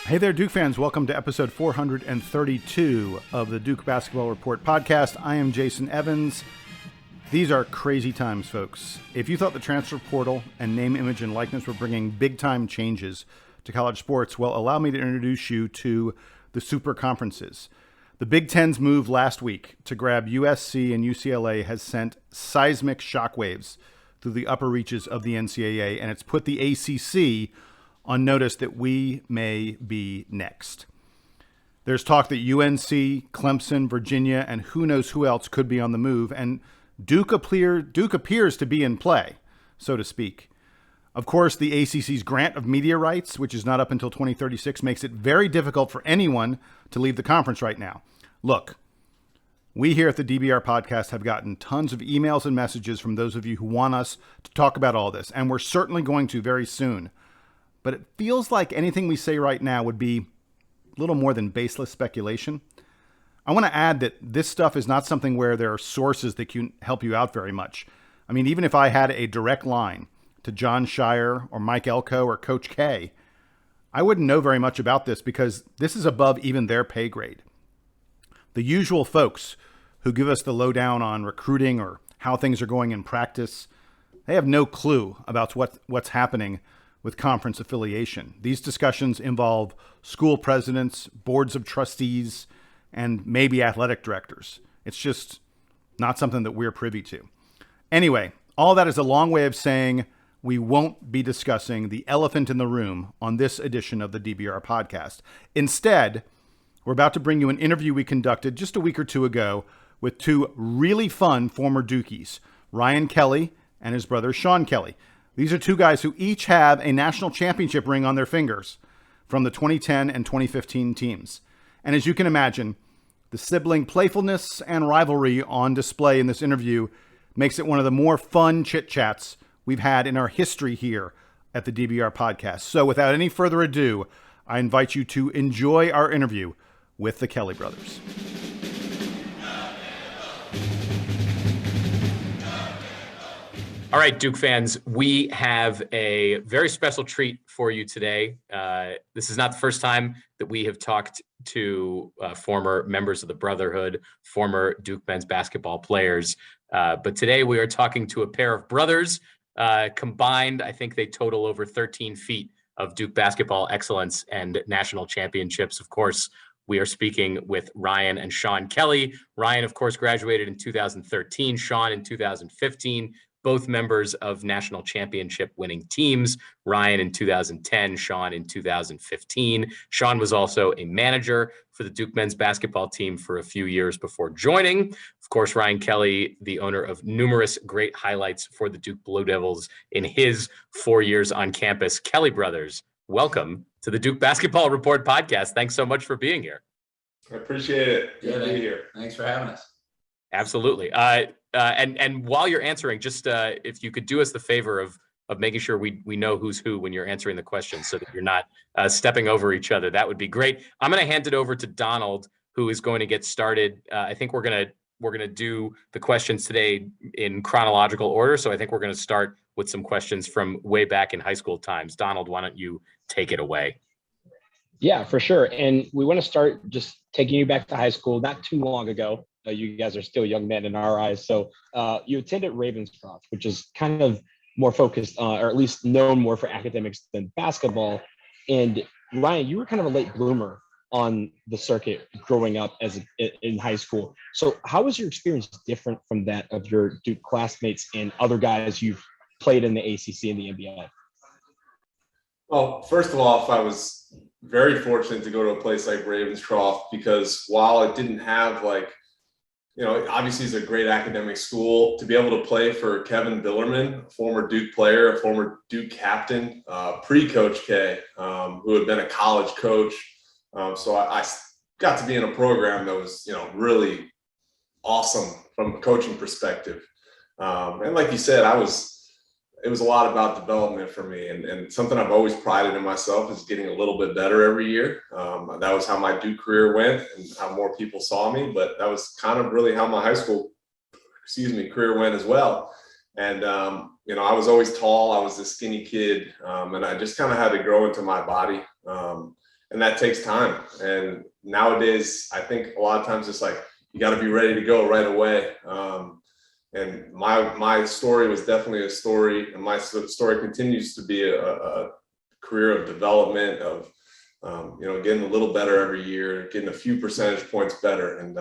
Hey there, Duke fans. Welcome to episode 432 of the Duke Basketball Report podcast. I am Jason Evans. These are crazy times, folks. If you thought the transfer portal and name, image, and likeness were bringing big-time changes to college sports, well, allow me to introduce you to the super conferences. The Big Ten's move last week to grab USC and UCLA has sent seismic shockwaves through the upper reaches of the NCAA, and it's put the ACC on notice that we may be next. There's talk that UNC, Clemson, Virginia, and who knows who else could be on the move, and Duke appears to be in play, so to speak. Of course, the ACC's grant of media rights, which is not up until 2036, makes it very difficult for anyone to leave the conference right now. Look, we here at the DBR podcast have gotten tons of emails and messages from those of you who want us to talk about all this, and we're certainly going to very soon. But it feels like anything we say right now would be a little more than baseless speculation. I want to add that this stuff is not something where there are sources that can help you out very much. I mean, even if I had a direct line to John Shire or Mike Elko or Coach K, I wouldn't know very much about this because this is above even their pay grade. The usual folks who give us the lowdown on recruiting or how things are going in practice, they have no clue about what's happening with conference affiliation. These discussions involve school presidents, boards of trustees, and maybe athletic directors. It's just not something that we're privy to. Anyway, all that is a long way of saying we won't be discussing the elephant in the room on this edition of the DBR podcast. Instead, we're about to bring you an interview we conducted just a week or two ago with two really fun former Dukies, Ryan Kelly and his brother Sean Kelly. These are two guys who each have a national championship ring on their fingers from the 2010 and 2015 teams. And as you can imagine, the sibling playfulness and rivalry on display in this interview makes it one of the more fun chit-chats we've had in our history here at the DBR podcast. So without any further ado, I invite you to enjoy our interview with the Kelly brothers. All right, Duke fans, we have a very special treat for you today. This is not the first time that we have talked to former members of the Brotherhood, former Duke men's basketball players. But today we are talking to a pair of brothers. Combined, I think they total over 13 feet of Duke basketball excellence and national championships. Of course, we are speaking with Ryan and Sean Kelly. Ryan, of course, graduated in 2013, Sean in 2015. Both members of national championship winning teams, Ryan in 2010, Sean in 2015. Sean was also a manager for the Duke men's basketball team for a few years before joining. Of course, Ryan Kelly, the owner of numerous great highlights for the Duke Blue Devils in his 4 years on campus. Kelly brothers, welcome to the Duke Basketball Report podcast. Thanks so much for being here. I appreciate it. Good to be here. Thanks for having us. Absolutely. And while you're answering, just if you could do us the favor of making sure we know who's who when you're answering the questions so that you're not stepping over each other, that would be great. I'm going to hand it over to Donald, who is going to get started. I think we're going to do the questions today in chronological order. So I think we're going to start with some questions from way back in high school times. Donald, why don't you take it away? Yeah, for sure. And we want to start just taking you back to high school, not too long ago. You guys are still young men in our eyes. So you attended Ravenscroft, which is kind of more focused on, or at least known more for academics than basketball. And Ryan, you were kind of a late bloomer on the circuit growing up in high school. So how was your experience different from that of your Duke classmates and other guys you've played in the ACC and the NBA? Well, first of all, I was very fortunate to go to a place like Ravenscroft because while it didn't have obviously it's a great academic school, to be able to play for Kevin Billerman, a former Duke player, a former Duke captain, pre-Coach K, who had been a college coach. So I got to be in a program that was, really awesome from a coaching perspective. And like you said, it was a lot about development for me, and something I've always prided in myself is getting a little bit better every year. That was how my Duke career went and how more people saw me, but that was kind of really how my high school, career went as well. And, I was always tall. I was this skinny kid, and I just kind of had to grow into my body. and that takes time. And nowadays, I think a lot of times it's like, you got to be ready to go right away. And my story was definitely a story, and my story continues to be a career of development, of getting a little better every year, getting a few percentage points better. And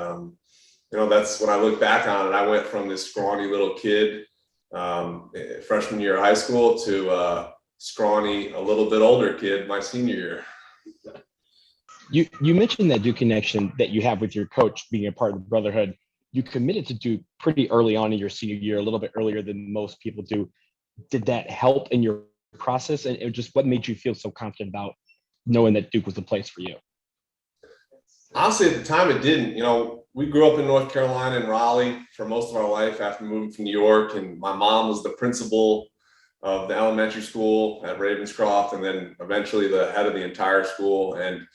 that's when I look back on it. I went from this scrawny little kid freshman year of high school to scrawny, a little bit older kid my senior year. You mentioned that Duke connection that you have with your coach being a part of the brotherhood. You committed to Duke pretty early on in your senior year, a little bit earlier than most people do. Did that help in your process? And just what made you feel so confident about knowing that Duke was the place for you? Honestly, at the time, it didn't. We grew up in North Carolina and Raleigh for most of our life after moving from New York. And my mom was the principal of the elementary school at Ravenscroft, and then eventually the head of the entire school. And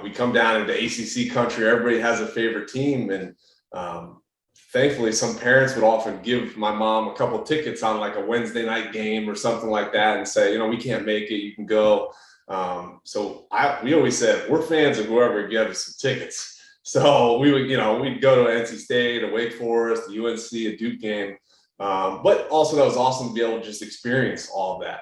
we come down into ACC country, everybody has a favorite team. And thankfully, some parents would often give my mom a couple tickets on like a Wednesday night game or something like that and say, we can't make it, you can go. So we always said, we're fans of whoever would give us some tickets. So we would, we'd go to NC State, a Wake Forest, a UNC, a Duke game. But also that was awesome to be able to just experience all of that.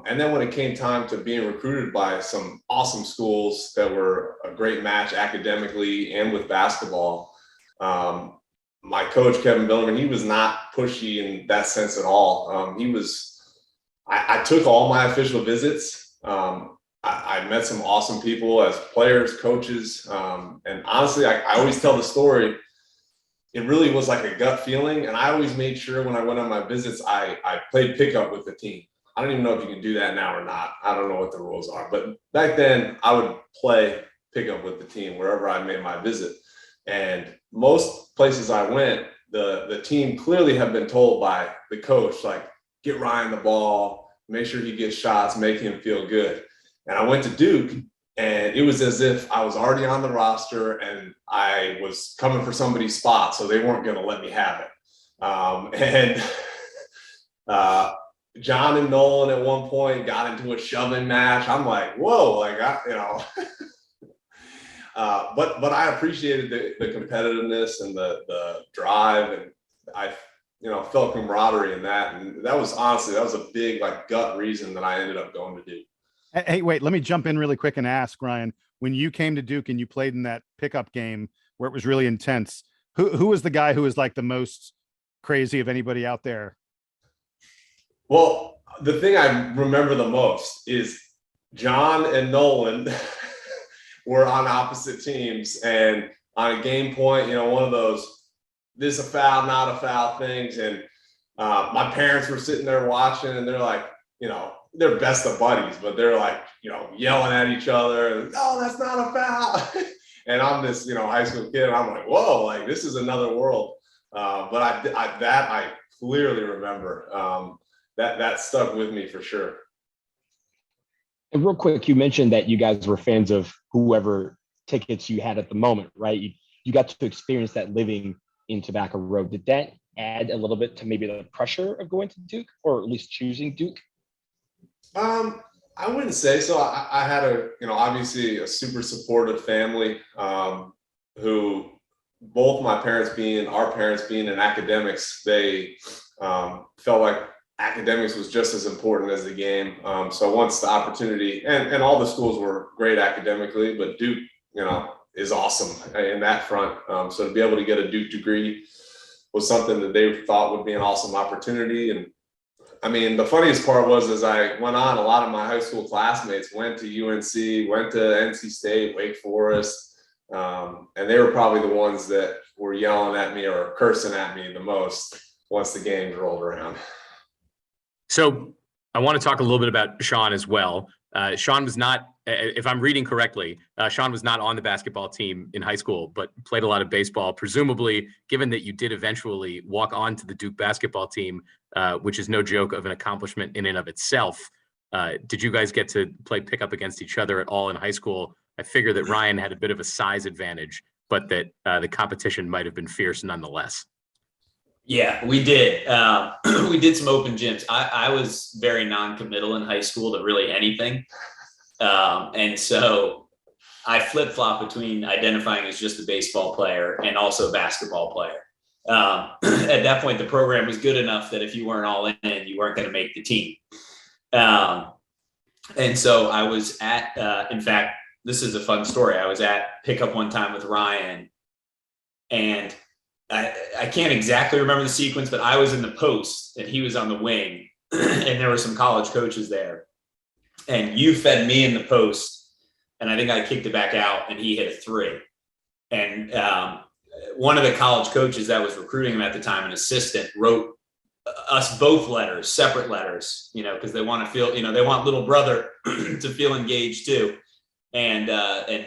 And then when it came time to being recruited by some awesome schools that were a great match academically and with basketball, my coach, Kevin Billerman, he was not pushy in that sense at all. I took all my official visits. I met some awesome people as players, coaches. And honestly, I always tell the story. It really was like a gut feeling. And I always made sure when I went on my visits, I played pickup with the team. I don't even know if you can do that now or not. I don't know what the rules are. But back then, I would play pickup with the team wherever I made my visit. And most places I went, the team clearly have been told by the coach, like, get Ryan the ball, make sure he gets shots, make him feel good. And I went to Duke, and it was as if I was already on the roster and I was coming for somebody's spot, so they weren't going to let me have it. John and Nolan at one point got into a shoving match. I'm like, whoa, but I appreciated the competitiveness and the drive, and I felt camaraderie in that. And that was a big gut reason that I ended up going to Duke. Hey, wait, let me jump in really quick and ask, Ryan, when you came to Duke and you played in that pickup game where it was really intense, who was the guy who was like the most crazy of anybody out there? Well, the thing I remember the most is John and Nolan were on opposite teams, and on a game point, one of those, this is a foul, not a foul things. And my parents were sitting there watching, and they're like, they're best of buddies, but they're like, yelling at each other. And, no, that's not a foul. And I'm this, high school kid, and I'm like, whoa, this is another world. But I clearly remember that stuck with me for sure. And real quick, you mentioned that you guys were fans of whoever tickets you had at the moment, right? You got to experience that living in Tobacco Road. Did that add a little bit to maybe the pressure of going to Duke, or at least choosing Duke? I wouldn't say so. I had obviously a super supportive family, who both our parents being in academics, they felt like academics was just as important as the game. So once the opportunity, and all the schools were great academically, but Duke, is awesome in that front. So to be able to get a Duke degree was something that they thought would be an awesome opportunity. And I mean, the funniest part was, as I went on, a lot of my high school classmates went to UNC, went to NC State, Wake Forest, and they were probably the ones that were yelling at me or cursing at me the most once the games rolled around. So I want to talk a little bit about Sean as well. Sean was not, if I'm reading correctly, Sean was not on the basketball team in high school, but played a lot of baseball. Presumably, given that you did eventually walk on to the Duke basketball team, which is no joke of an accomplishment in and of itself, did you guys get to play pickup against each other at all in high school? I figure that Ryan had a bit of a size advantage, but that the competition might have been fierce nonetheless. Yeah, we did. We did some open gyms. I was very non-committal in high school to really anything. And so I flip-flop between identifying as just a baseball player and also a basketball player. At that point, the program was good enough that if you weren't all in, you weren't going to make the team. And so I was at, in fact, this is a fun story. I was at pickup one time with Ryan, and I can't exactly remember the sequence, but I was in the post and he was on the wing, and there were some college coaches there. And you fed me in the post, and I think I kicked it back out, and he hit a three. And one of the college coaches that was recruiting him at the time, an assistant, wrote us both letters, separate letters, because they want to feel, they want little brother to feel engaged too. And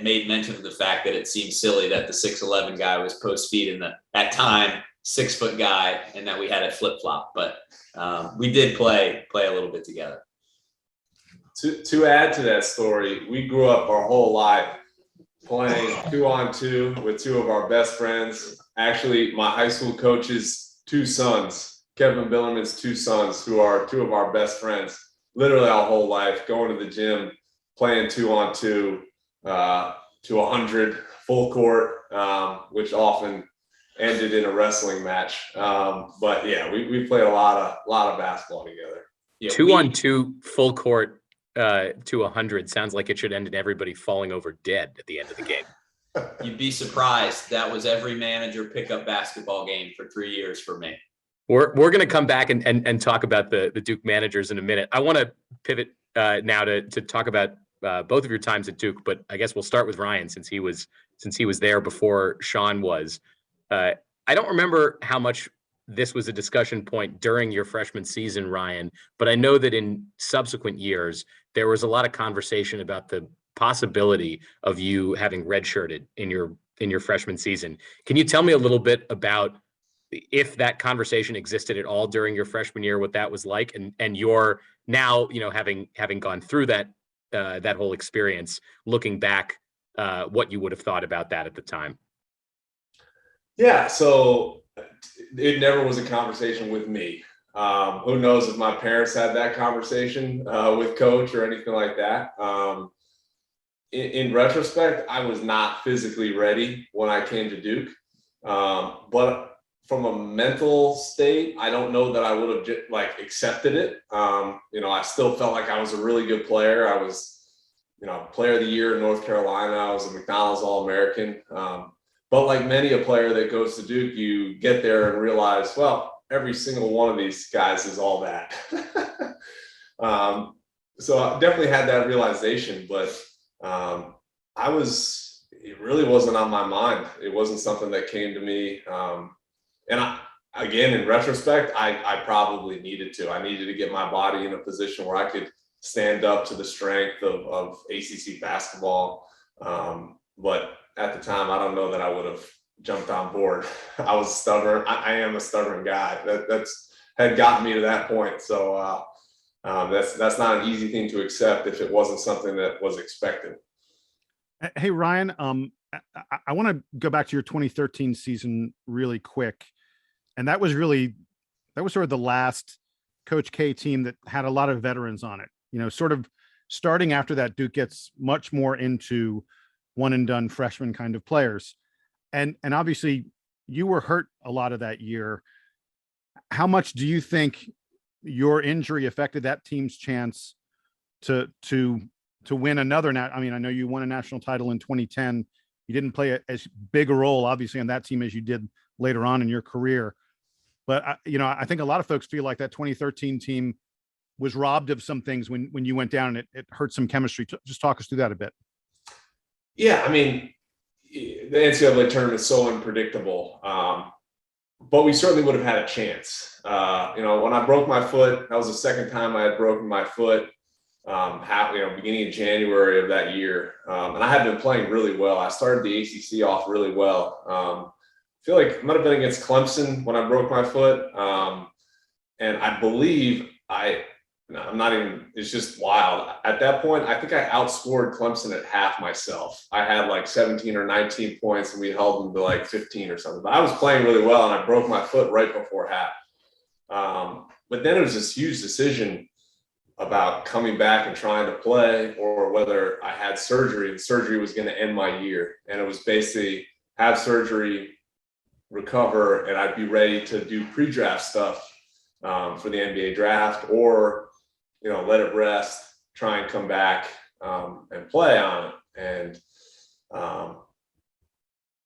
made mention of the fact that it seemed silly that the 6'11" guy was post feed in at time 6 foot guy, and that we had a flip flop. But we did play a little bit together. To add to that story, we grew up our whole life playing 2-on-2 with two of our best friends. Actually, my high school coach's two sons, Kevin Billerman's two sons, who are two of our best friends. Literally our whole life, going to the gym, playing 2-on-2 to 100 full court, which often ended in a wrestling match. But yeah, we played a lot of basketball together. Yeah, 2-on-2 full court to 100 sounds like it should end in everybody falling over dead at the end of the game. You'd be surprised. That was every manager pickup basketball game for 3 years for me. We're going to come back and talk about the Duke managers in a minute. I want to pivot now to talk about both of your times at Duke, but I guess we'll start with Ryan since he was there before Sean was. I don't remember how much this was a discussion point during your freshman season, Ryan, but I know that in subsequent years, there was a lot of conversation about the possibility of you having redshirted in your freshman season. Can you tell me a little bit about if that conversation existed at all during your freshman year, what that was like, and you're now, having gone through that whole experience, looking back, what you would have thought about that at the time? Yeah, so it never was a conversation with me. Who knows if my parents had that conversation with coach or anything like that. In retrospect, I was not physically ready when I came to Duke. But from a mental state, I don't know that I would have accepted it. I still felt like I was a really good player. I was, player of the year in North Carolina. I was a McDonald's All-American. But like many a player that goes to Duke, you get there and realize, well, every single one of these guys is all that. So I definitely had that realization, but it really wasn't on my mind. It wasn't something that came to me. Again, in retrospect, I probably needed to. I needed to get my body in a position where I could stand up to the strength of ACC basketball. But at the time, I don't know that I would have jumped on board. I was stubborn. I am a stubborn guy. That's had gotten me to that point. So that's not an easy thing to accept if it wasn't something that was expected. Hey, Ryan, I want to go back to your 2013 season really quick. And that was sort of the last Coach K team that had a lot of veterans on it. Sort of starting after that, Duke gets much more into one and done freshman kind of players. And obviously you were hurt a lot of that year. How much do you think your injury affected that team's chance to win another I know you won a national title in 2010. You didn't play as big a role, obviously, on that team as you did later on in your career. But, I think a lot of folks feel like that 2013 team was robbed of some things when you went down, and it hurt some chemistry. Just talk us through that a bit. Yeah, the NCAA tournament is so unpredictable. But we certainly would have had a chance. When I broke my foot, that was the second time I had broken my foot. Beginning of January of that year. And I had been playing really well. I started the ACC off really well. I feel like it might have been against Clemson when I broke my foot. And I believe it's just wild. At that point, I think I outscored Clemson at half myself. I had like 17 or 19 points and we held them to like 15 or something. But I was playing really well and I broke my foot right before half. But then it was this huge decision. about coming back and trying to play, or whether I had surgery and surgery was going to end my year. And it was basically have surgery, recover, and I'd be ready to do pre-draft stuff for the NBA draft, or, let it rest, try and come back and play on it. And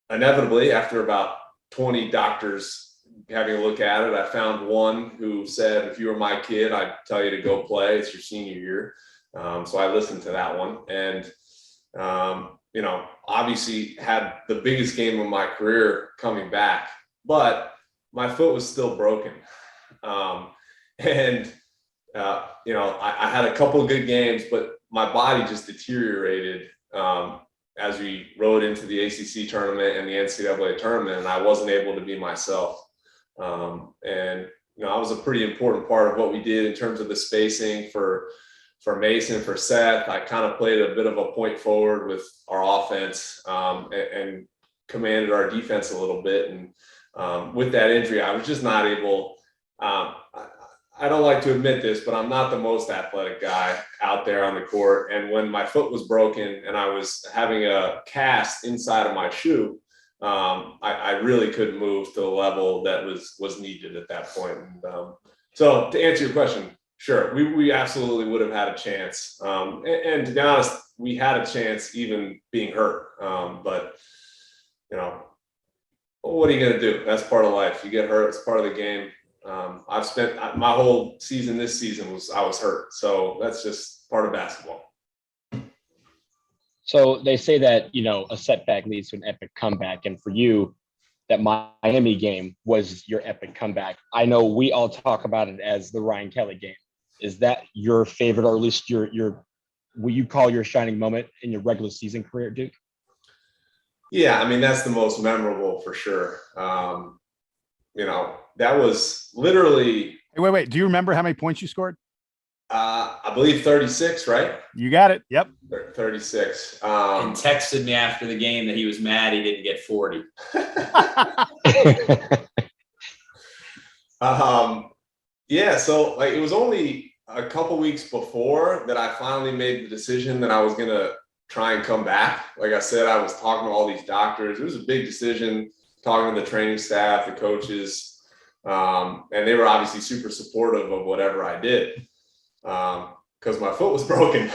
inevitably, after about 20 doctors having a look at it, I found one who said, if you were my kid, I'd tell you to go play. It's your senior year. So I listened to that one, and, obviously had the biggest game of my career coming back, but my foot was still broken. I had a couple of good games, but my body just deteriorated as we rode into the ACC tournament and the NCAA tournament, and I wasn't able to be myself. I was a pretty important part of what we did in terms of the spacing for Mason, for Seth. I kind of played a bit of a point forward with our offense and commanded our defense a little bit. And with that injury, I was just not able. I don't like to admit this, but I'm not the most athletic guy out there on the court. And when my foot was broken and I was having a cast inside of my shoe, I really couldn't move to the level that was needed at that point. And, so to answer your question, sure, we absolutely would have had a chance. And to be honest, we had a chance even being hurt. But what are you going to do? That's part of life. You get hurt. It's part of the game. I've spent my whole season this season I was hurt. So that's just part of basketball. So they say that, a setback leads to an epic comeback. And for you, that Miami game was your epic comeback. I know we all talk about it as the Ryan Kelly game. Is that your favorite, or at least your will you call your shining moment in your regular season career, Duke? Yeah, I mean, that's the most memorable for sure. That was literally. Wait. Do you remember how many points you scored? I believe 36, right? You got it. Yep. 36. And texted me after the game that he was mad he didn't get 40. Yeah. So it was only a couple weeks before that I finally made the decision that I was going to try and come back. Like I said, I was talking to all these doctors. It was a big decision, talking to the training staff, the coaches, and they were obviously super supportive of whatever I did. Because my foot was broken.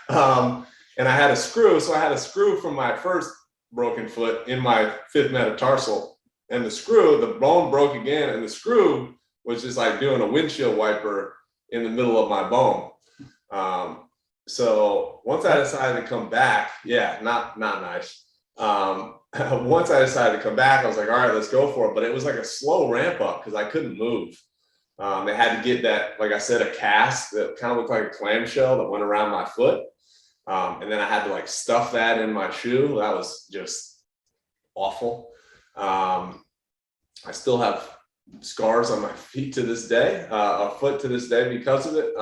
And I had a screw. So I had a screw from my first broken foot in my fifth metatarsal. And the bone broke again. And the screw was just like doing a windshield wiper in the middle of my bone. So once I decided to come back, not nice. Once I decided to come back, I was like, all right, let's go for it. But it was like a slow ramp up because I couldn't move. They had to get that, like I said, a cast that kind of looked like a clamshell that went around my foot. And then I had to stuff that in my shoe. That was just awful. I still have scars on my feet to this day, a foot to this day because of it.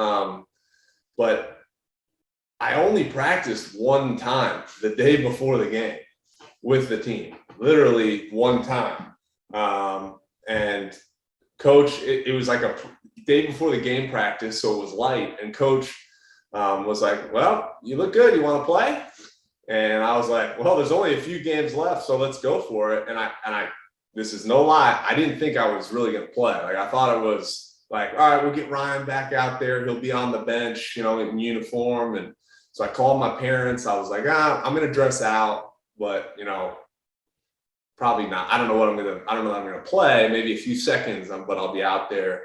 But I only practiced one time the day before the game with the team, literally one time. And Coach, it was like a day before the game practice, so it was light. And Coach was like, well, you look good. You want to play? And I was like, well, there's only a few games left, so let's go for it. And I this is no lie, I didn't think I was really going to play. I thought it was like, all right, we'll get Ryan back out there. He'll be on the bench, in uniform. And so I called my parents. I was like, I'm going to dress out, but, probably not. I don't know that I'm going to play, maybe a few seconds, but I'll be out there.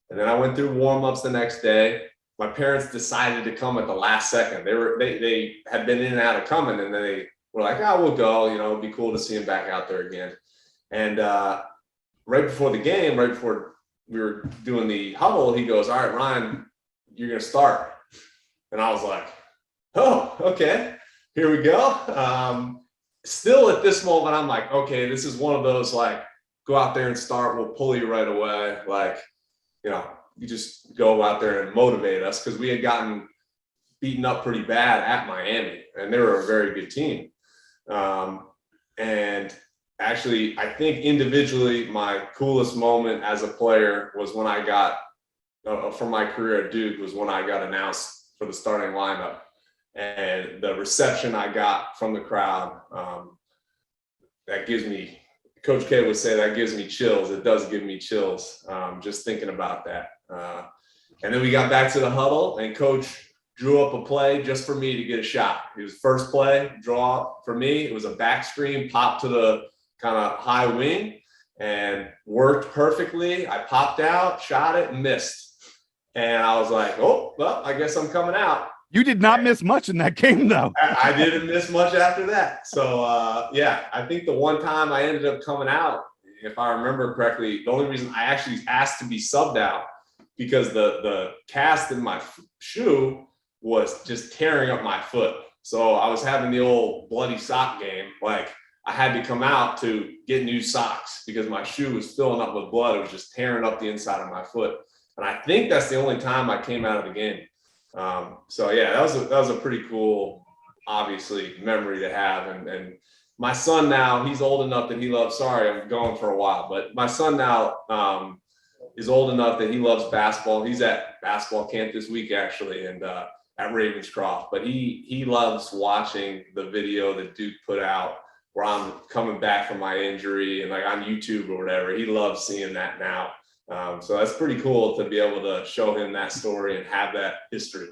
And then I went through warm-ups the next day. My parents decided to come at the last second. They had been in and out of coming, and then they were like, we'll go, it'd be cool to see him back out there again. And right before the game, right before we were doing the huddle, he goes, all right, Ryan, you're going to start. And I was like, oh, okay, here we go. Still at this moment, I'm like, okay, this is one of those, go out there and start. We'll pull you right away. You just go out there and motivate us, because we had gotten beaten up pretty bad at Miami, and they were a very good team. And actually, I think individually, my coolest moment as a player was when I got for my career at Duke was when I got announced for the starting lineup, and the reception I got from the crowd, that gives me, Coach K would say, that gives me chills. It does give me chills, just thinking about that. And then we got back to the huddle, and Coach drew up a play just for me to get a shot. It was first play, draw for me. It was a back screen, pop to the kind of high wing, and worked perfectly. I popped out, shot it, and missed. And I was like, oh, well, I guess I'm coming out. You did not miss much in that game, though. I didn't miss much after that. So, yeah, I think the one time I ended up coming out, if I remember correctly, the only reason I actually asked to be subbed out because the cast in my shoe was just tearing up my foot. So I was having the old bloody sock game. Like, I had to come out to get new socks because my shoe was filling up with blood. It was just tearing up the inside of my foot. And I think that's the only time I came out of the game. So yeah, that was a pretty cool, obviously, memory to have. And my son now, he's old enough that he loves, sorry, I'm going for a while, but my son now is old enough that he loves basketball. He's at basketball camp this week, actually, and at Ravenscroft, but he loves watching the video that Duke put out where I'm coming back from my injury and like on YouTube or whatever. He loves seeing that now. So that's pretty cool to be able to show him that story and have that history.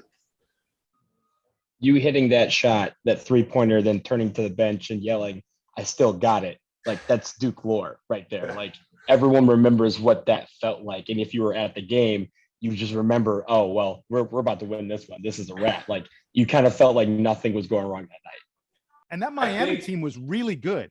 You hitting that shot, that 3-pointer, then turning to the bench and yelling, "I still got it." Like, that's Duke lore right there. Like, everyone remembers what that felt like. And if you were at the game, you just remember, oh, well, we're about to win this one. This is a wrap. Like, you kind of felt like nothing was going wrong that night. And that Miami team was really good.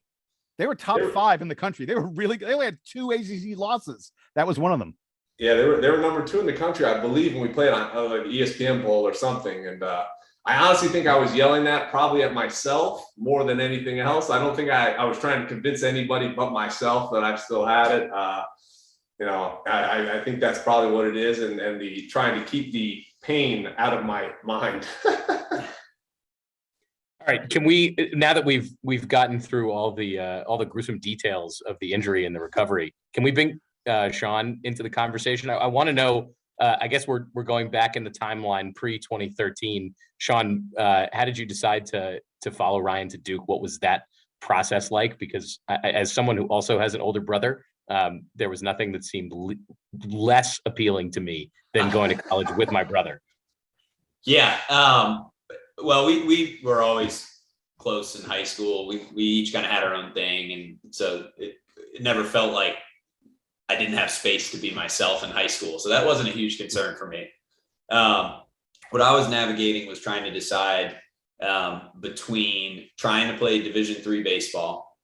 They were top 5 in the country. They were really good. They only had 2 ACC losses. That was one of them. Yeah, they were number 2 in the country, I believe, when we played on like ESPN Bowl or something. And I honestly think I was yelling that probably at myself more than anything else. I don't think I was trying to convince anybody but myself that I still had it. I think that's probably what it is, and the trying to keep the pain out of my mind. All right, can we, now that we've gotten through all the gruesome details of the injury and the recovery, can we bring Sean into the conversation? I want to know. I guess we're going back in the timeline pre-2013. Sean, how did you decide to follow Ryan to Duke? What was that process like? Because as someone who also has an older brother, there was nothing that seemed less appealing to me than going to college with my brother. Yeah. Well, we were always close in high school. We each kind of had our own thing. And so it never felt like I didn't have space to be myself in high school. So that wasn't a huge concern for me. What I was navigating was trying to decide between trying to play Division III baseball,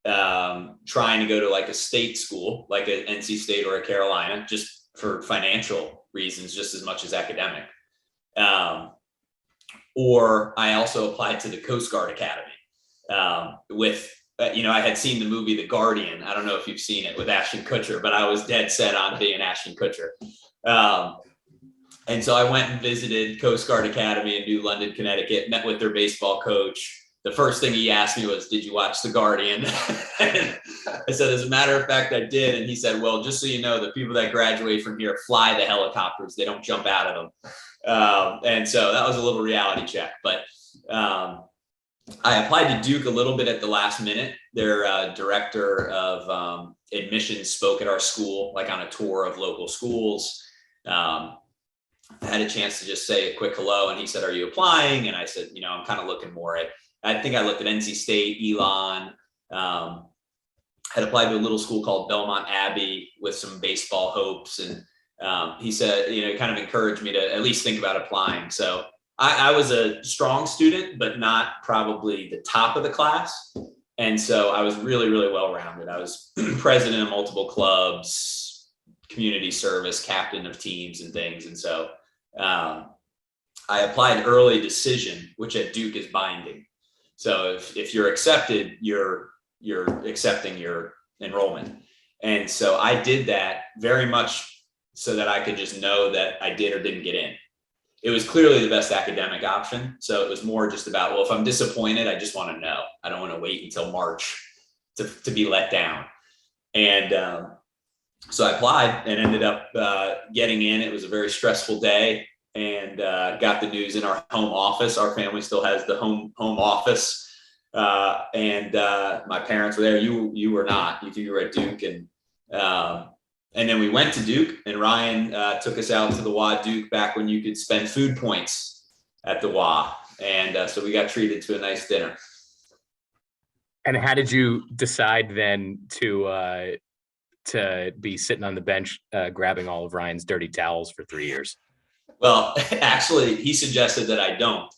trying to go to like a state school, like an NC State or a Carolina, just for financial reasons, just as much as academic. Or I also applied to the Coast Guard Academy with, I had seen the movie The Guardian. I don't know if you've seen it with Ashton Kutcher, but I was dead set on being Ashton Kutcher. And so I went and visited Coast Guard Academy in New London, Connecticut, met with their baseball coach. The first thing he asked me was, "Did you watch The Guardian?" I said, "As a matter of fact, I did." And he said, "Well, just so you know, the people that graduate from here fly the helicopters. They don't jump out of them." And so that was a little reality check. But I applied to Duke a little bit at the last minute. Their director of admissions spoke at our school, like on a tour of local schools. I had a chance to just say a quick hello, and he said, "Are you applying?" And I said, "I'm kind of looking more at," I think I looked at NC State, Elon, had applied to a little school called Belmont Abbey with some baseball hopes. And he said, kind of encouraged me to at least think about applying. So I was a strong student, but not probably the top of the class. And so I was really, really well-rounded. I was president of multiple clubs, community service, captain of teams and things. And so I applied early decision, which at Duke is binding. So if you're accepted, you're accepting your enrollment. And so I did that very much so that I could just know that I did or didn't get in. It was clearly the best academic option. So it was more just about, well, if I'm disappointed, I just want to know. I don't want to wait until March to be let down. And So I applied and ended up getting in. It was a very stressful day, and got the news in our home office. Our family still has the home office, and my parents were there. You were not. You were at Duke, and then we went to Duke, and Ryan took us out to the WA Duke back when you could spend food points at the WA, and so we got treated to a nice dinner. And how did you decide then to be sitting on the bench grabbing all of Ryan's dirty towels for 3 years? Well, actually, he suggested that I don't.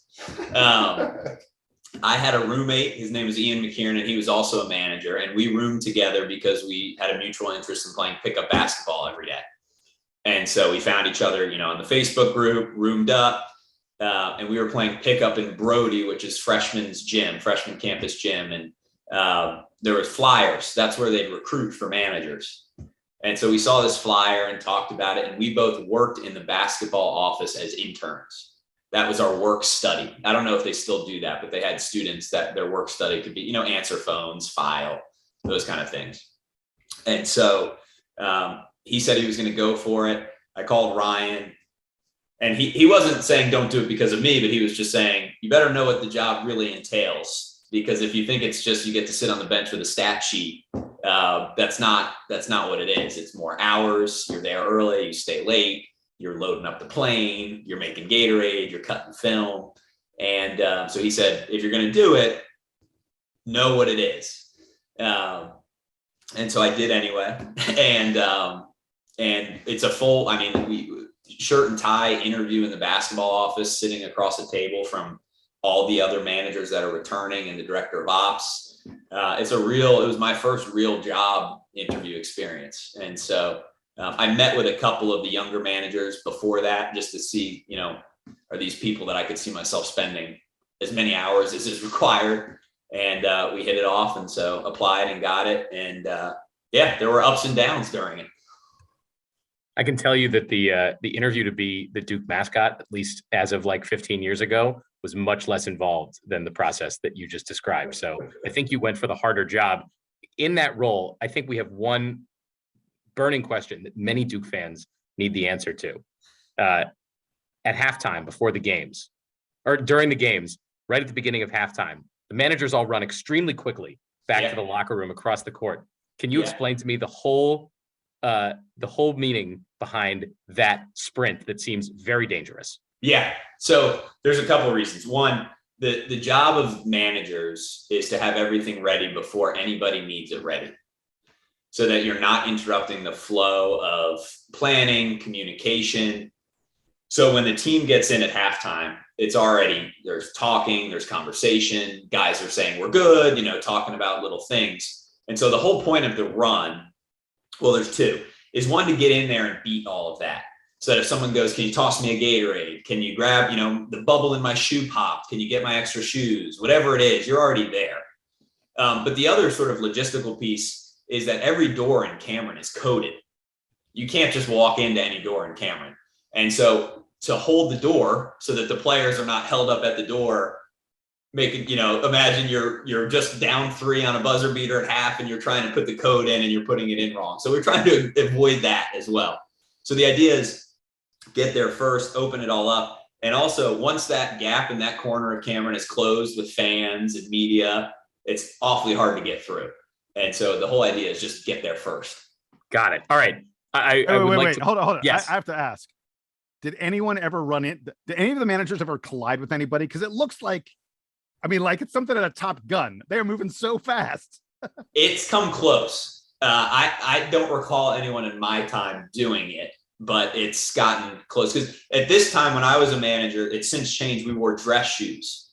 I had a roommate. His name was Ian McKiernan. He was also a manager, and we roomed together because we had a mutual interest in playing pickup basketball every day. And so we found each other, in the Facebook group, roomed up, and we were playing pickup in Brody, which is freshman campus gym. And there was flyers. That's where they'd recruit for managers. And so we saw this flyer and talked about it. And we both worked in the basketball office as interns. That was our work study. I don't know if they still do that, but they had students that their work study could be, answer phones, file, those kind of things. And so he said he was going to go for it. I called Ryan, and he wasn't saying don't do it because of me, but he was just saying, you better know what the job really entails, because if you think it's just you get to sit on the bench with a stat sheet, that's not what it is. It's more hours. You're there early, you stay late, you're loading up the plane, you're making Gatorade, you're cutting film. And so he said, if you're going to do it, know what it is. And so I did anyway. And it's a full, we shirt and tie interview in the basketball office, sitting across the table from all the other managers that are returning and the director of ops. It was my first real job interview experience. And so I met with a couple of the younger managers before that, just to see, are these people that I could see myself spending as many hours as is required. And we hit it off, and so applied and got it. And there were ups and downs during it. I can tell you that the interview to be the Duke mascot, at least as of like 15 years ago, was much less involved than the process that you just described. So I think you went for the harder job. In that role, I think we have one burning question that many Duke fans need the answer to. At halftime, before the games, or during the games, right at the beginning of halftime, the managers all run extremely quickly back to the locker room across the court. Can you explain to me the whole meaning behind that sprint that seems very dangerous? Yeah. So there's a couple of reasons. One, the job of managers is to have everything ready before anybody needs it ready, so that you're not interrupting the flow of planning, communication. So when the team gets in at halftime, there's talking, there's conversation, guys are saying we're good, talking about little things. And so the whole point of the run, well, there's two, is one, to get in there and beat all of that. So that if someone goes, can you toss me a Gatorade? Can you grab, the bubble in my shoe popped? Can you get my extra shoes? Whatever it is, you're already there. But the other sort of logistical piece is that every door in Cameron is coded. You can't just walk into any door in Cameron. And so to hold the door so that the players are not held up at the door, imagine you're just down 3 on a buzzer beater at half, and you're trying to put the code in and you're putting it in wrong. So we're trying to avoid that as well. So the idea is get there first, open it all up. And also, once that gap in that corner of Cameron is closed with fans and media, it's awfully hard to get through. And so the whole idea is just get there first. Got it. All right. Wait. Hold on. Yes. I have to ask, did anyone ever did any of the managers ever collide with anybody? Because it looks like it's something at a Top Gun. They are moving so fast. It's come close. I don't recall anyone in my time doing it, but it's gotten close. Because at this time, when I was a manager, it's since changed. We wore dress shoes.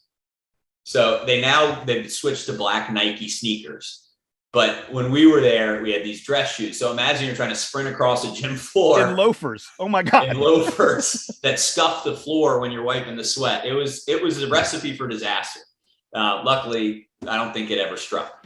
So they've switched to black Nike sneakers. But when we were there, we had these dress shoes. So imagine you're trying to sprint across a gym floor in loafers. Oh my God. In loafers that scuff the floor when you're wiping the sweat. It was a recipe for disaster. Luckily, I don't think it ever struck.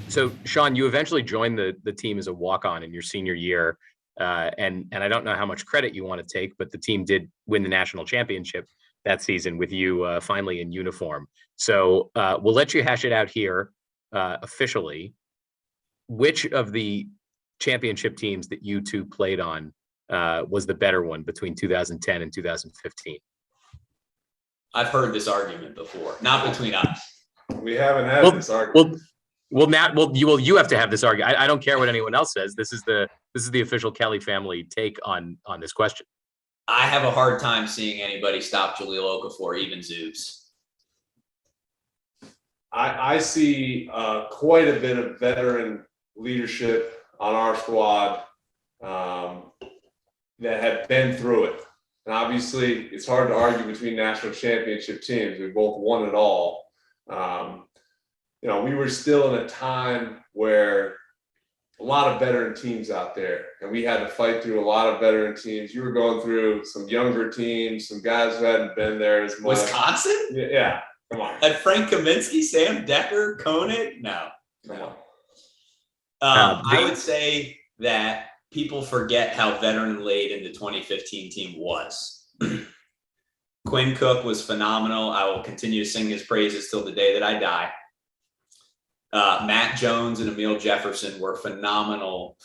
So Sean, you eventually joined the team as a walk-on in your senior year. And I don't know how much credit you want to take, but the team did win the national championship that season with you finally in uniform. So we'll let you hash it out here officially. Which of the championship teams that you two played on was the better one between 2010 and 2015? I've heard this argument before, not between us. We haven't had this argument. You have to have this argument. I don't care what anyone else says. This is the official Kelly family take on this question. I have a hard time seeing anybody stop Jahlil Okafor, even Zeus. I see quite a bit of veteran leadership on our squad that have been through it. And obviously, it's hard to argue between national championship teams. We both won it all. We were still in a time where a lot of veteran teams out there, and we had to fight through a lot of veteran teams. You were going through some younger teams, some guys who hadn't been there as much. Wisconsin? Yeah. Come on. And Frank Kaminsky, Sam Decker, Koenig? No. Come on. I would say that people forget how veteran laden the 2015 team was. Quinn Cook was phenomenal. I will continue to sing his praises till the day that I die. Matt Jones and Emil Jefferson were phenomenal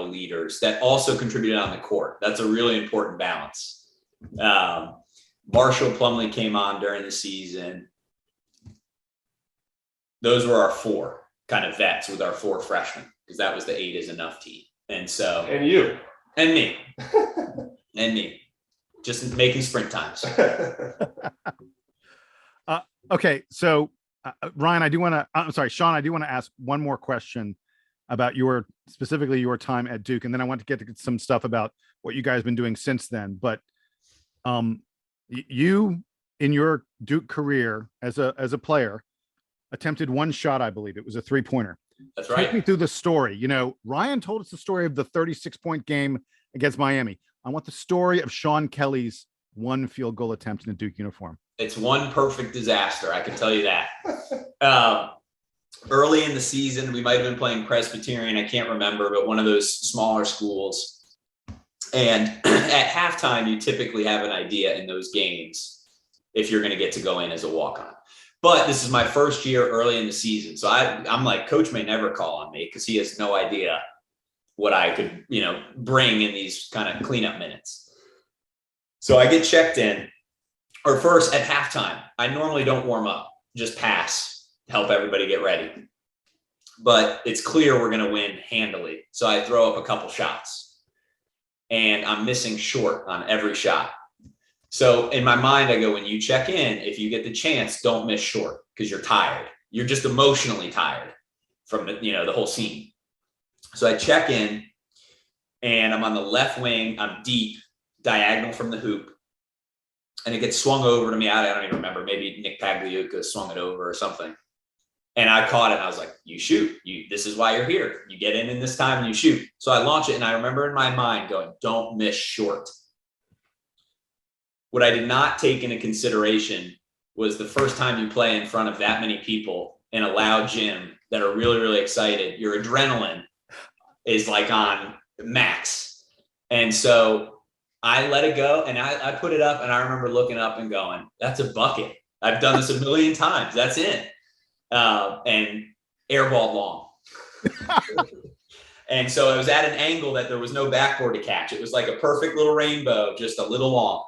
leaders that also contributed on the court. That's a really important balance. Marshall Plumlee came on during the season. Those were our four kind of vets with our four freshmen, because that was the 8 is enough team. And so, and you and me and me, just making sprint times. Okay. So Ryan, Sean, I do want to ask one more question about specifically your time at Duke. And then I want to get to some stuff about what you guys have been doing since then. But you, in your Duke career as a player, attempted one shot, I believe. It was a 3-pointer. That's right. Take me through the story. Ryan told us the story of the 36-point game against Miami. I want the story of Sean Kelly's one field goal attempt in a Duke uniform. It's one perfect disaster, I can tell you that. Early in the season, we might have been playing Presbyterian, I can't remember, but one of those smaller schools. And at halftime, you typically have an idea in those games if you're going to get to go in as a walk-on. But this is my first year early in the season. So I'm like, Coach may never call on me because he has no idea what I could, bring in these kind of cleanup minutes. So I get checked in. Or first at halftime, I normally don't warm up, just pass, help everybody get ready. But it's clear we're going to win handily. So I throw up a couple shots and I'm missing short on every shot. So in my mind, I go, when you check in, if you get the chance, don't miss short because you're tired. You're just emotionally tired from the whole scene. So I check in and I'm on the left wing. I'm deep, diagonal from the hoop. And it gets swung over to me. I don't even remember. Maybe Nick Pagliuca swung it over or something. And I caught it. And I was like, you shoot. This is why you're here. You get in this time and you shoot. So I launch it. And I remember in my mind going, don't miss short. What I did not take into consideration was the first time you play in front of that many people in a loud gym that are really, really excited, your adrenaline is like on max. And so I let it go and I put it up and I remember looking up and going, that's a bucket. I've done this a million times. That's it. And airballed long. And so I was at an angle that there was no backboard to catch. It was like a perfect little rainbow, just a little long.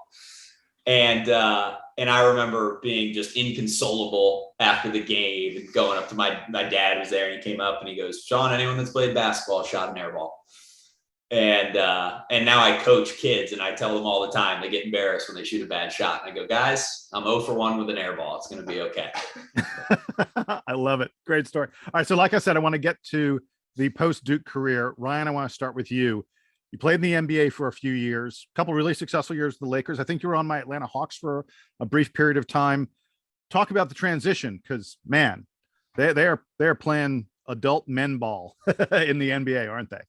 And I remember being just inconsolable after the game and going up to my dad was there and he came up and he goes, Sean, anyone that's played basketball shot an air ball. And now I coach kids and I tell them all the time, they get embarrassed when they shoot a bad shot. And I go, guys, I'm 0 for 1 with an air ball. It's going to be okay. I love it. Great story. All right. So like I said, I want to get to the post-Duke career. Ryan, I want to start with you. You played in the NBA for a few years, a couple really successful years with the Lakers. I think you were on my Atlanta Hawks for a brief period of time. Talk about the transition because, man, they're playing adult men ball in the NBA, aren't they?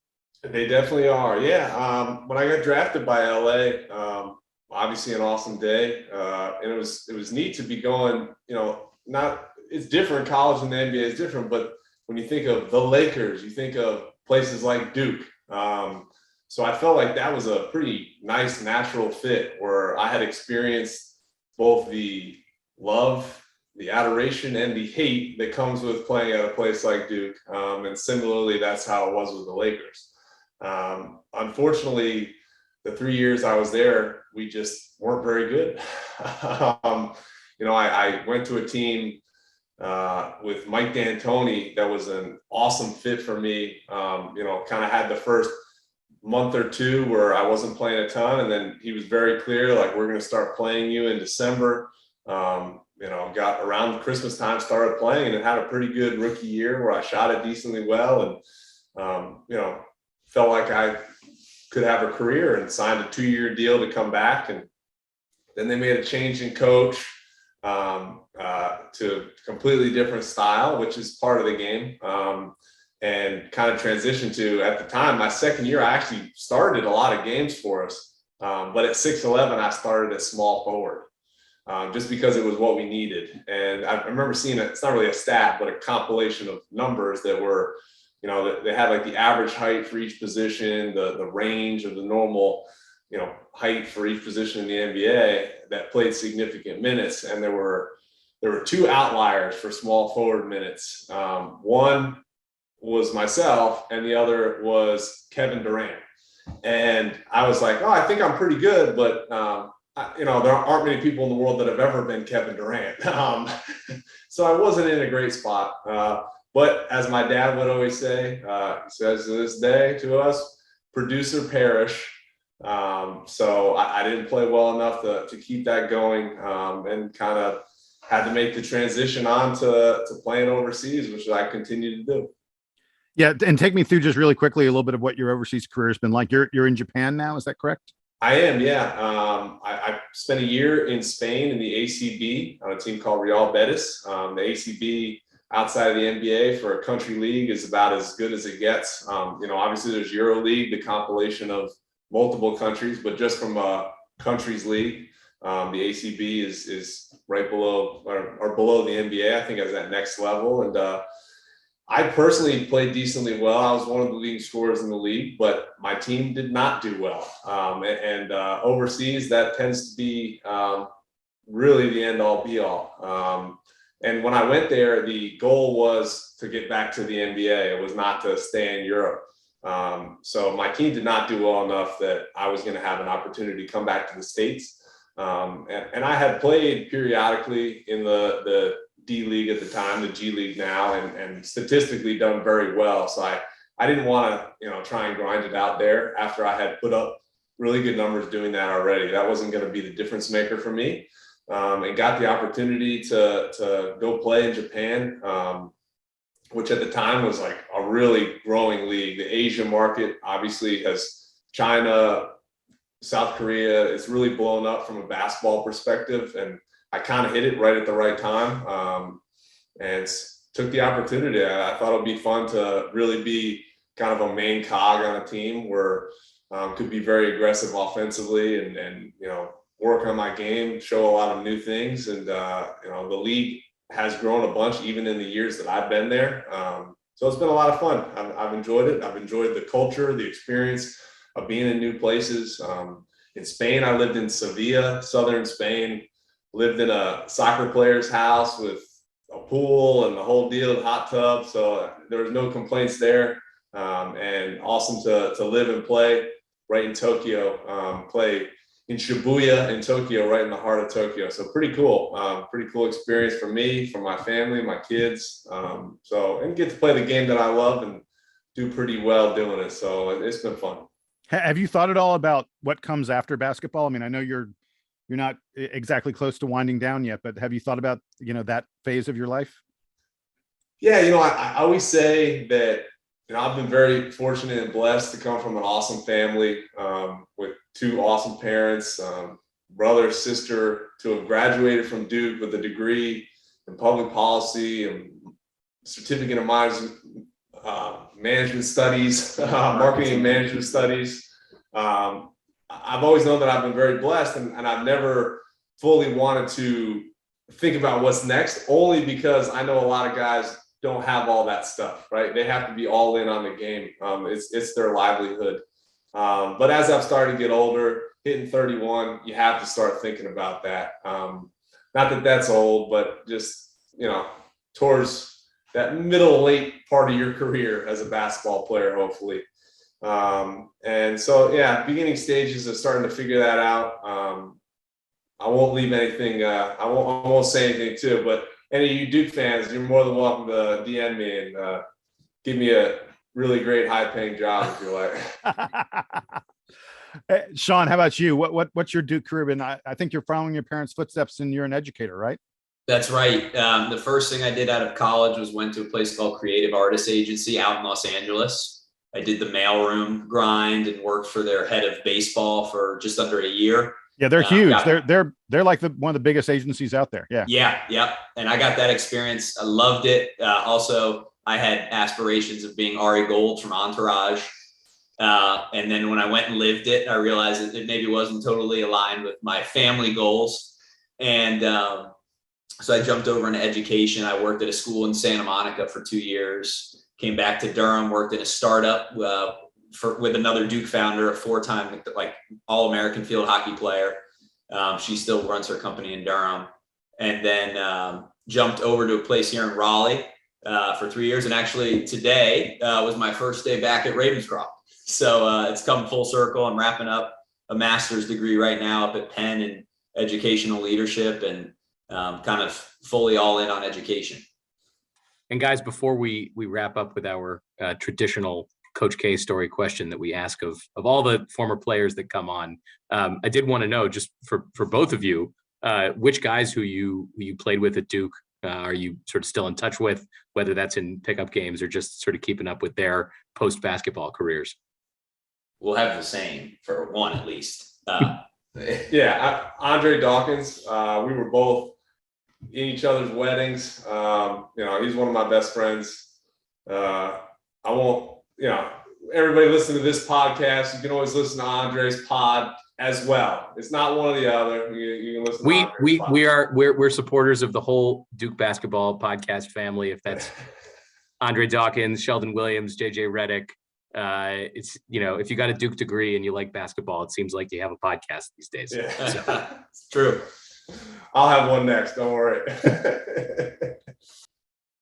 They definitely are. Yeah. When I got drafted by LA, obviously an awesome day. And it was neat to be going, it's different. College and the NBA is different, but when you think of the Lakers, you think of places like Duke. So I felt like that was a pretty nice natural fit where I had experienced both the love, the adoration, and the hate that comes with playing at a place like Duke. And similarly, that's how it was with the Lakers. Unfortunately, the 3 years I was there, we just weren't very good. I went to a team with Mike D'Antoni that was an awesome fit for me. Kind of had the first month or two where I wasn't playing a ton, and then he was very clear, like, we're going to start playing you in December. Got around Christmas time, started playing, and had a pretty good rookie year where I shot it decently well, and felt like I could have a career, and signed a 2-year deal to come back. And then they made a change in coach to completely different style, which is part of the game. And kind of transitioned to, at the time, my second year, I actually started a lot of games for us. But at 6'11", I started as small forward, just because it was what we needed. And I remember seeing it's not really a stat, but a compilation of numbers that were, they had like the average height for each position, the range of the normal, height for each position in the NBA that played significant minutes. And there were 2 outliers for small forward minutes. One was myself, and the other was Kevin Durant. And I was like, oh, I think I'm pretty good, but there aren't many people in the world that have ever been Kevin Durant. So I wasn't in a great spot. But as my dad would always say, he says to this day to us, producer perish. So I didn't play well enough to keep that going, and kind of had to make the transition on to playing overseas, which I continue to do. Yeah, and take me through just really quickly a little bit of what your overseas career has been like. You're in Japan now, is that correct? I am, yeah. I spent a year in Spain in the ACB on a team called Real Betis. The ACB outside of the NBA for a country league is about as good as it gets. Obviously there's Euro League, the compilation of multiple countries, but just from a countries league, the ACB is right below or below the NBA. I think as that next level. And I personally played decently well. I was one of the leading scorers in the league, but my team did not do well. Overseas, that tends to be really the end all be all. And when I went there, the goal was to get back to the NBA. It was not to stay in Europe. So my team did not do well enough that I was going to have an opportunity to come back to the States. And I had played periodically in the D League at the time, the G League now, and statistically done very well. So I didn't want to, try and grind it out there after I had put up really good numbers doing that already. That wasn't going to be the difference maker for me. And got the opportunity to go play in Japan, which at the time was like a really growing league. The Asian market obviously has China, South Korea. It's really blown up from a basketball perspective, and I kind of hit it right at the right time, and took the opportunity. I thought it would be fun to really be kind of a main cog on a team where could be very aggressive offensively and work on my game, show a lot of new things. And the league has grown a bunch even in the years that I've been there. So it's been a lot of fun. I've enjoyed it. I've enjoyed the culture, the experience of being in new places. In Spain, I lived in Sevilla, southern Spain. Lived in a soccer player's house with a pool and the whole deal, hot tub. So there was no complaints there. And awesome to live and play right in Tokyo, play in Shibuya in Tokyo, right in the heart of Tokyo. So pretty cool experience for me, for my family, my kids. And get to play the game that I love and do pretty well doing it. So it's been fun. Have you thought at all about what comes after basketball? I mean, I know you're not exactly close to winding down yet, but have you thought about, that phase of your life? Yeah. I always say that, I've been very fortunate and blessed to come from an awesome family, with 2 awesome parents, brother, sister, to have graduated from Duke with a degree in public policy and certificate of management studies, marketing and management studies. I've always known that I've been very blessed, and I've never fully wanted to think about what's next, only because I know a lot of guys don't have all that stuff, right? They have to be all in on the game. It's their livelihood. But as I've started to get older, hitting 31, you have to start thinking about that. Not that that's old, but just, towards that middle, late part of your career as a basketball player, hopefully. And so, yeah, beginning stages of starting to figure that out. I won't leave anything, I won't say anything too, but any of you Duke fans, you're more than welcome to DM me and give me a really great high-paying job if you like. Hey, Sean, how about you? What's your Duke career been? I think you're following your parents' footsteps and you're an educator, right? That's right. The first thing I did out of college was went to a place called Creative Artists Agency out in Los Angeles. I did the mailroom grind and worked for their head of baseball for just under a year. Yeah, they're huge. They're like one of the biggest agencies out there. Yeah. Yeah. And I got that experience. I loved it. Also, I had aspirations of being Ari Gold from Entourage. And then when I went and lived it, I realized that it maybe wasn't totally aligned with my family goals. And so I jumped over into education. I worked at a school in Santa Monica for 2 years, came back to Durham, worked in a startup with another Duke founder, a 4-time All-American field hockey player. She still runs her company in Durham. And then jumped over to a place here in Raleigh for 3 years. And actually today was my first day back at Ravenscroft. So it's come full circle. I'm wrapping up a master's degree right now up at Penn in educational leadership and kind of fully all in on education. And guys, before we wrap up with our traditional Coach K story question that we ask of all the former players that come on, I did want to know, just for both of you, which guys who you played with at Duke are you sort of still in touch with, whether that's in pickup games or just sort of keeping up with their post-basketball careers? We'll have the same for one at least. Yeah, Andre Dawkins. We were both in each other's weddings. He's one of my best friends. I won't, everybody listen to this podcast. You can always listen to Andre's pod as well. It's not one or the other. You can listen to Andre's pod. We're supporters of the whole Duke basketball podcast family. If that's Andre Dawkins, Sheldon Williams, JJ Redick, it's, if you got a Duke degree and you like basketball, it seems like you have a podcast these days. Yeah. So. It's true. I'll have one next. Don't worry.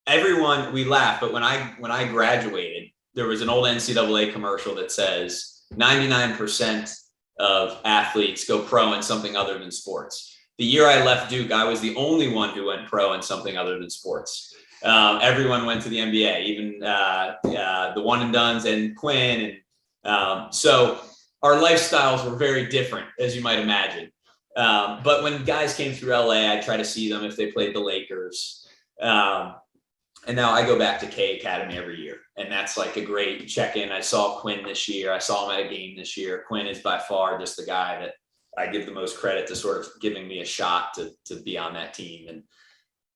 Everyone, we laugh, but when I graduated, there was an old NCAA commercial that says 99% of athletes go pro in something other than sports. The year I left Duke, I was the only one who went pro in something other than sports. Everyone went to the NBA, even the one and dones and Quinn. And so our lifestyles were very different, as you might imagine. But when guys came through LA, I try to see them if they played the Lakers. And now I go back to K Academy every year. And that's like a great check-in. I saw Quinn this year. I saw him at a game this year. Quinn is by far just the guy that I give the most credit to sort of giving me a shot to be on that team and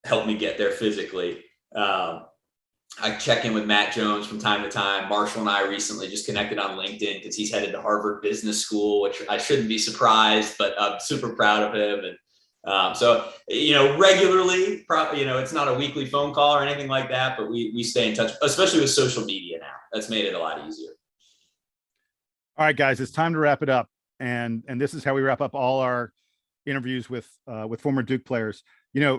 help me get there physically. I check in with Matt Jones from time to time. Marshall and I recently just connected on LinkedIn because he's headed to Harvard Business School, which I shouldn't be surprised, but I'm super proud of him. And so, regularly, it's not a weekly phone call or anything like that, but we stay in touch, especially with social media now. That's made it a lot easier. All right, guys, it's time to wrap it up. And this is how we wrap up all our interviews with former Duke players.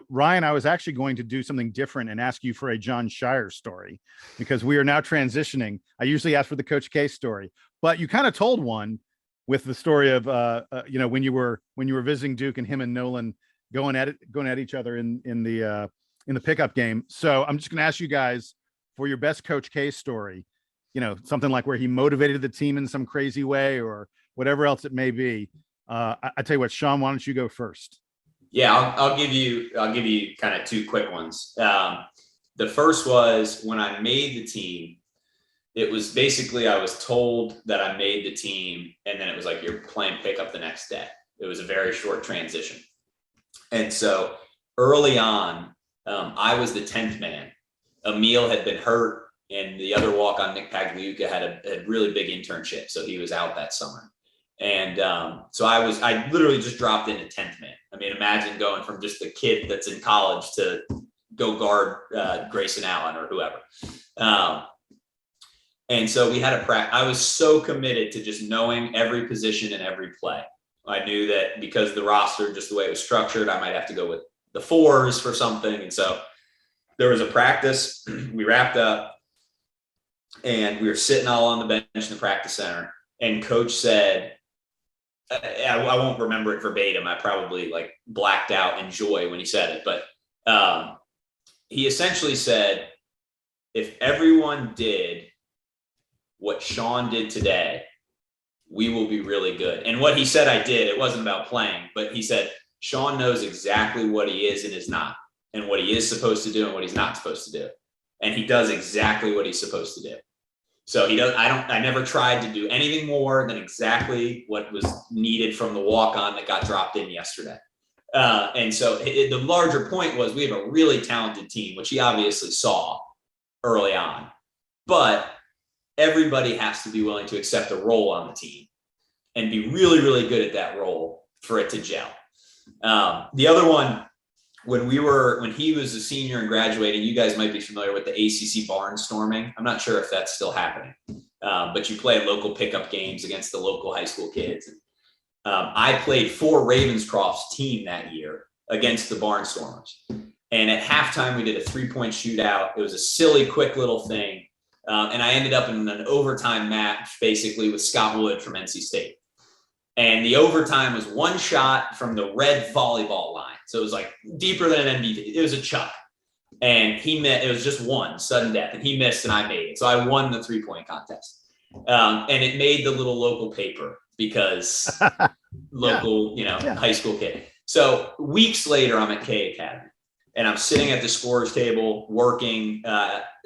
Ryan, I was actually going to do something different and ask you for a John Shire story because we are now transitioning. I usually ask for the Coach K story, but you kind of told one with the story of, when you were visiting Duke and him and Nolan going at each other in the pickup game. So I'm just going to ask you guys for your best Coach K story, something like where he motivated the team in some crazy way or whatever else it may be. I tell you what, Sean, why don't you go first? Yeah, I'll give you kind of two quick ones. The first was when I made the team. It was basically I was told that I made the team, and then it was like you're playing pickup the next day. It was a very short transition, and so early on, I was the 10th man. Emil had been hurt, and the other walk-on Nick Pagliuca had a really big internship, so he was out that summer. And so I literally just dropped into 10th man. I mean, imagine going from just a kid that's in college to go guard Grayson Allen or whoever. And so we had a practice. I was so committed to just knowing every position and every play. I knew that because the roster, just the way it was structured, I might have to go with the fours for something. And so there was a practice. We wrapped up and we were sitting all on the bench in the practice center. And coach said, I won't remember it verbatim. I probably like blacked out in joy when he said it. But he essentially said, if everyone did what Sean did today, we will be really good. And what he said I did, it wasn't about playing, but he said, Sean knows exactly what he is and is not, and what he is supposed to do and what he's not supposed to do. And he does exactly what he's supposed to do. So I never tried to do anything more than exactly what was needed from the walk-on that got dropped in yesterday. And so the larger point was we have a really talented team, which he obviously saw early on, but everybody has to be willing to accept a role on the team and be really, really good at that role for it to gel. The other one, when he was a senior and graduating, you guys might be familiar with the ACC barnstorming. I'm not sure if that's still happening, but you play local pickup games against the local high school kids. I played for Ravenscroft's team that year against the Barnstormers. And at halftime, we did a 3-point shootout. It was a silly, quick little thing. And I ended up in an overtime match, basically, with Scott Wood from NC State. And the overtime was one shot from the red volleyball line. So it was like deeper than an MVP. It was a chuck. And he missed. It was just one, sudden death. And he missed and I made it. So I won the 3-point contest. And it made the little local paper because local, high school kid. So weeks later, I'm at K Academy. And I'm sitting at the scorer's table working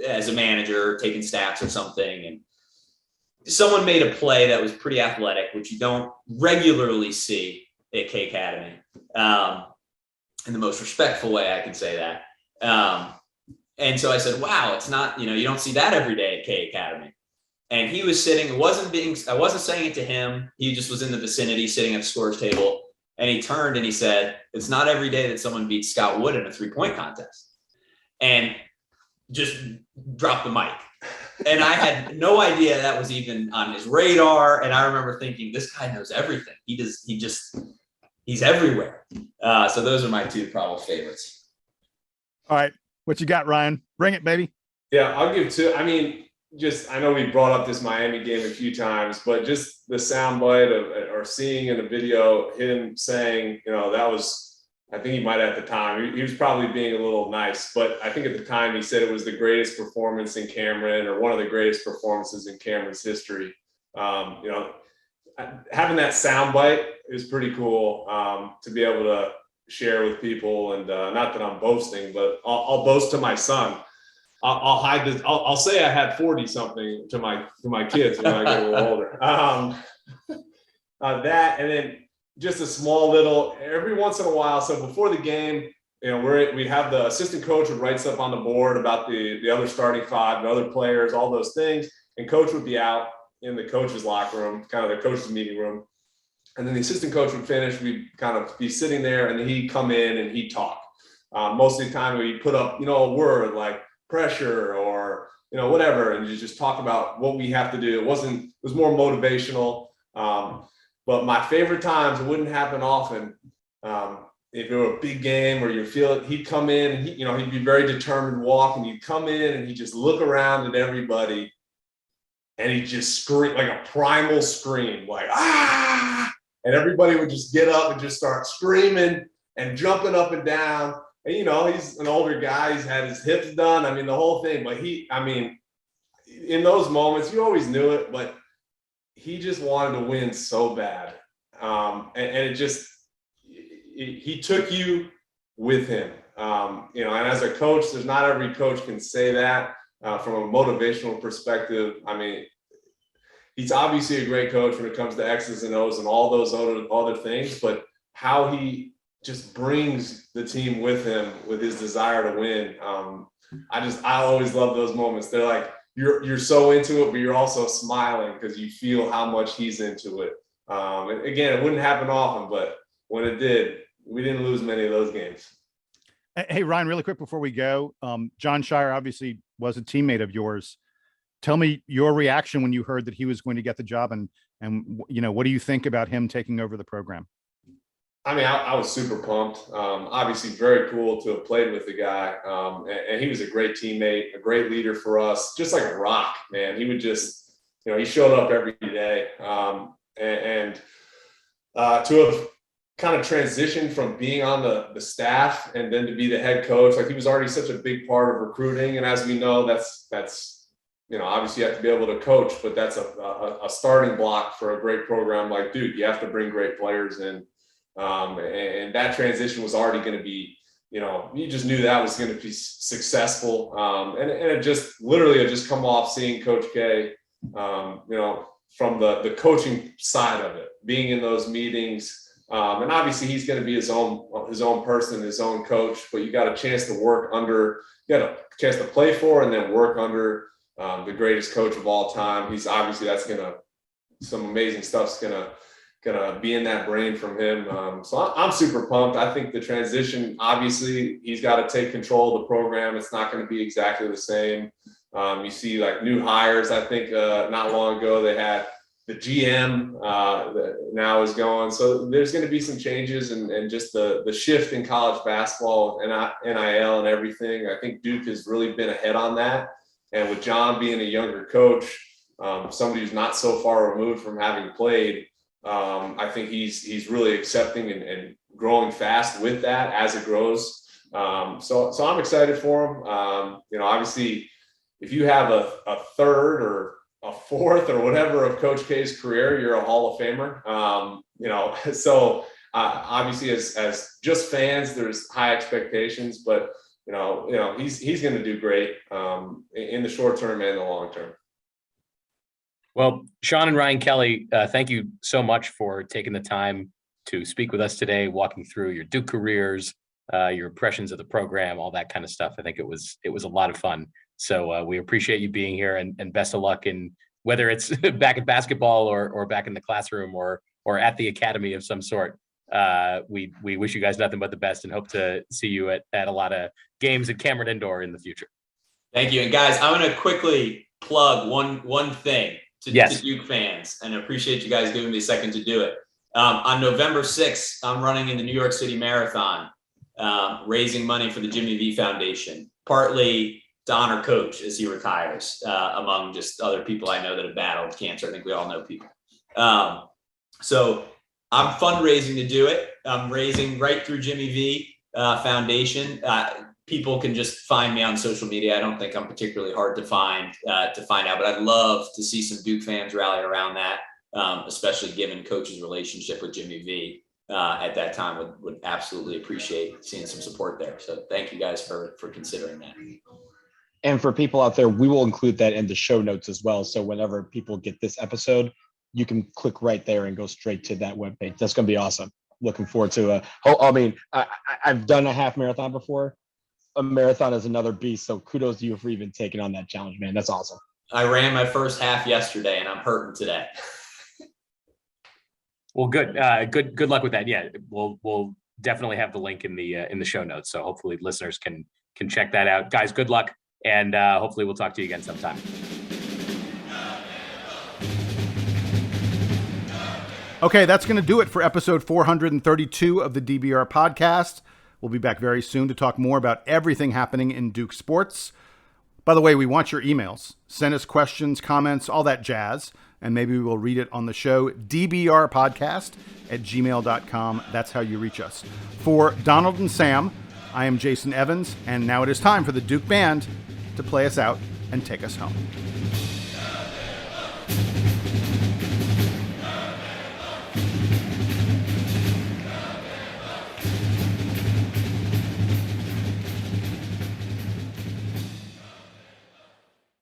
as a manager, taking stats or something. And someone made a play that was pretty athletic, which you don't regularly see at K Academy. In the most respectful way I can say that. And so I said, wow, it's not, you don't see that every day at K Academy. And he was sitting, I wasn't saying it to him. He just was in the vicinity sitting at the scorer's table. And he turned and he said, it's not every day that someone beats Scott Wood in a 3-point contest. And just dropped the mic. And I had no idea that was even on his radar. And I remember thinking, this guy knows everything. He's everywhere. So those are my two probably favorites. All right. What you got, Ryan? Bring it, baby. Yeah, I'll give two. I mean, I know we brought up this Miami game a few times, but just the soundbite or seeing in the video him saying, that was, I think he might have at the time, he was probably being a little nice, but I think at the time he said it was the greatest performance in Cameron or one of the greatest performances in Cameron's history. Having that soundbite is pretty cool to be able to share with people. And not that I'm boasting, but I'll boast to my son. I'll hide this. I'll say I had 40 something to my kids when I get a little older. That, and then just a small little every once in a while. So before the game, we have the assistant coach would write stuff on the board about the other starting five, the other players, all those things. And coach would be out in the coach's locker room, kind of the coach's meeting room. And then the assistant coach would finish. We'd kind of be sitting there, and then he'd come in and he'd talk. Most of the time, we'd put up, a word like pressure or whatever, and you just talk about what we have to do. It was more motivational. But my favorite times, it wouldn't happen often. If it were a big game or you feel it, he'd come in and he'd be very determined walk, and he'd come in and he'd just look around at everybody and he'd just scream like a primal scream, like, ah, and everybody would just get up and just start screaming and jumping up and down. And, he's an older guy. He's had his hips done. I mean, the whole thing. But in those moments, you always knew it, but he just wanted to win so bad. And he took you with him. And as a coach, there's not every coach can say that from a motivational perspective. I mean, he's obviously a great coach when it comes to X's and O's and all those other things, but how he just brings the team with him with his desire to win. I always love those moments. They're like, you're so into it, but you're also smiling because you feel how much he's into it. And again, it wouldn't happen often, but when it did, we didn't lose many of those games. Hey, Ryan, really quick before we go, John Shire obviously was a teammate of yours. Tell me your reaction when you heard that he was going to get the job, and what do you think about him taking over the program? I mean, I was super pumped. Obviously, very cool to have played with the guy. And he was a great teammate, a great leader for us, just like a rock, man. He would just, he showed up every day. And to have kind of transitioned from being on the staff and then to be the head coach, like he was already such a big part of recruiting. And as we know, that's obviously you have to be able to coach, but that's a starting block for a great program like Duke. You have to bring great players in. And that transition was already going to be, you just knew that was going to be successful. And it just literally had just come off seeing Coach K, from the coaching side of it, being in those meetings. And obviously he's going to be his own person, his own coach, but you got a chance to play for and then work under the greatest coach of all time. He's obviously some amazing stuff's gonna be in that brain from him. So I'm super pumped. I think the transition, obviously he's got to take control of the program. It's not going to be exactly the same. You see like new hires. I think not long ago they had the GM that now is going. So there's going to be some changes and just the shift in college basketball and NIL and everything. I think Duke has really been ahead on that. And with John being a younger coach, somebody who's not so far removed from having played, I think he's really accepting and growing fast with that as it grows. So I'm excited for him. Obviously, if you have a third or a fourth or whatever of Coach K's career, you're a Hall of Famer. So obviously as just fans, there's high expectations, but he's going to do great in the short term and the long term. Well, Sean and Ryan Kelly, thank you so much for taking the time to speak with us today, walking through your Duke careers, your impressions of the program, all that kind of stuff. I think it was a lot of fun. So we appreciate you being here, and best of luck in whether it's back at basketball or back in the classroom or at the academy of some sort. We wish you guys nothing but the best and hope to see you at a lot of games at Cameron Indoor in the future. Thank you. And guys, I'm going to quickly plug one thing to Duke fans, and I appreciate you guys giving me a second to do it. On November 6th, I'm running in the New York City Marathon, raising money for the Jimmy V Foundation, partly to honor Coach as he retires, among just other people I know that have battled cancer. I think we all know people. So I'm fundraising to do it. I'm raising right through Jimmy V Foundation. People can just find me on social media. I don't think I'm particularly hard to find out, but I'd love to see some Duke fans rally around that, especially given Coach's relationship with Jimmy V at that time. Would absolutely appreciate seeing some support there. So thank you guys for considering that. And for people out there, we will include that in the show notes as well. So whenever people get this episode, you can click right there and go straight to that webpage. That's going to be awesome. Looking forward to I've done a half marathon before. A marathon is another beast. So kudos to you for even taking on that challenge, man. That's awesome. I ran my first half yesterday and I'm hurting today. Well, good luck with that. Yeah, we'll definitely have the link in the show notes. So hopefully listeners can check that out. Guys, good luck. And hopefully we'll talk to you again sometime. Okay, that's going to do it for episode 432 of the DBR podcast. We'll be back very soon to talk more about everything happening in Duke sports. By the way, we want your emails. Send us questions, comments, all that jazz, and maybe we will read it on the show. dbrpodcast@gmail.com. That's how you reach us. For Donald and Sam, I am Jason Evans, and now it is time for the Duke Band to play us out and take us home.